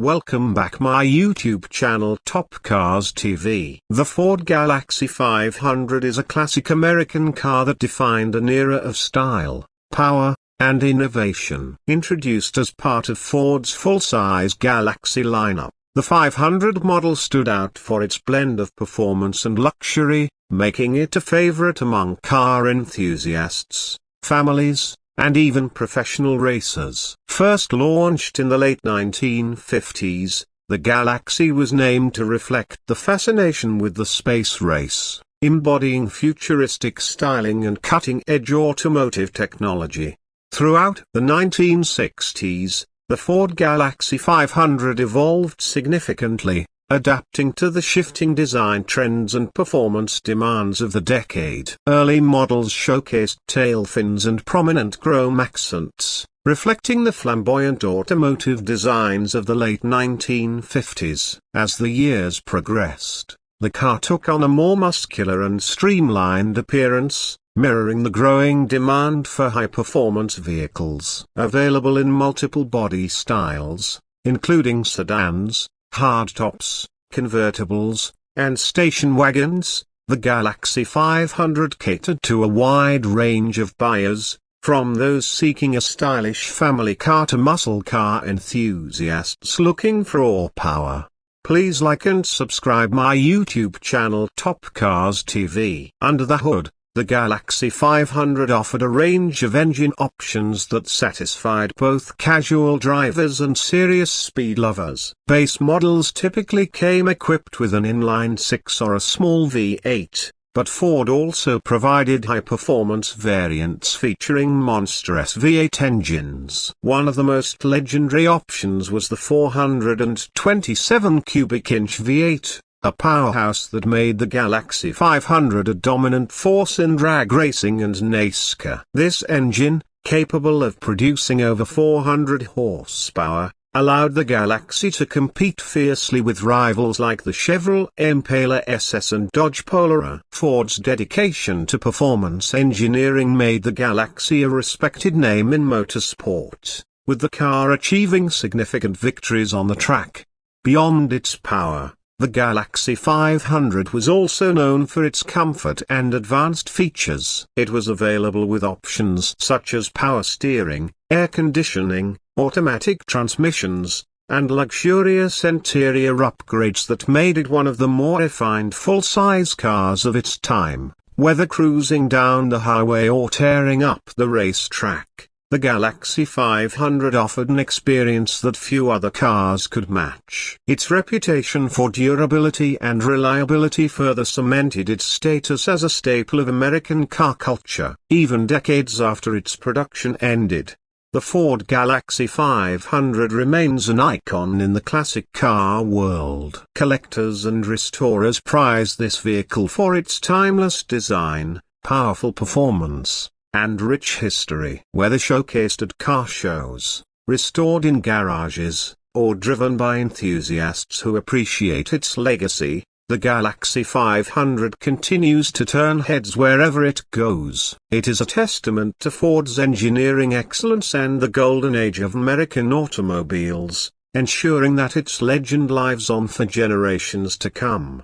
welcome back my YouTube channel Top Cars TV. The Ford Galaxie 500 is a classic American car that defined an era of style, power, and innovation. Introduced as part of Ford's full-size Galaxie lineup, the 500 model stood out for its blend of performance and luxury, making it a favorite among car enthusiasts, families, and even professional racers. First launched in the late 1950s, the Galaxie was named to reflect the fascination with the space race, embodying futuristic styling and cutting-edge automotive technology. Throughout the 1960s, the Ford Galaxie 500 evolved significantly, adapting to the shifting design trends and performance demands of the decade. Early models showcased tail fins and prominent chrome accents, reflecting the flamboyant automotive designs of the late 1950s. As the years progressed, the car took on a more muscular and streamlined appearance, mirroring the growing demand for high-performance vehicles. Available in multiple body styles, including sedans, hardtops, convertibles, and station wagons, the Galaxie 500 catered to a wide range of buyers, from those seeking a stylish family car to muscle car enthusiasts looking for raw power. Please like and subscribe my YouTube channel Top Cars TV. Under the hood, the Galaxie 500 offered a range of engine options that satisfied both casual drivers and serious speed lovers. Base models typically came equipped with an inline-6 or a small V8, but Ford also provided high-performance variants featuring monstrous V8 engines. One of the most legendary options was the 427 cubic inch V8. A powerhouse that made the Galaxie 500 a dominant force in drag racing and NASCAR. This engine, capable of producing over 400 horsepower, allowed the Galaxie to compete fiercely with rivals like the Chevrolet Impala SS and Dodge Polara. Ford's dedication to performance engineering made the Galaxie a respected name in motorsport, with the car achieving significant victories on the track. Beyond its power, the Galaxie 500 was also known for its comfort and advanced features. It was available with options such as power steering, air conditioning, automatic transmissions, and luxurious interior upgrades that made it one of the more refined full-size cars of its time. Whether cruising down the highway or tearing up the racetrack, the Galaxie 500 offered an experience that few other cars could match. Its reputation for durability and reliability further cemented its status as a staple of American car culture. Even decades after its production ended, the Ford Galaxie 500 remains an icon in the classic car world. Collectors and restorers prize this vehicle for its timeless design, powerful performance, and rich history. Whether showcased at car shows, restored in garages, or driven by enthusiasts who appreciate its legacy, the Galaxie 500 continues to turn heads wherever it goes. It is a testament to Ford's engineering excellence and the golden age of American automobiles, ensuring that its legend lives on for generations to come.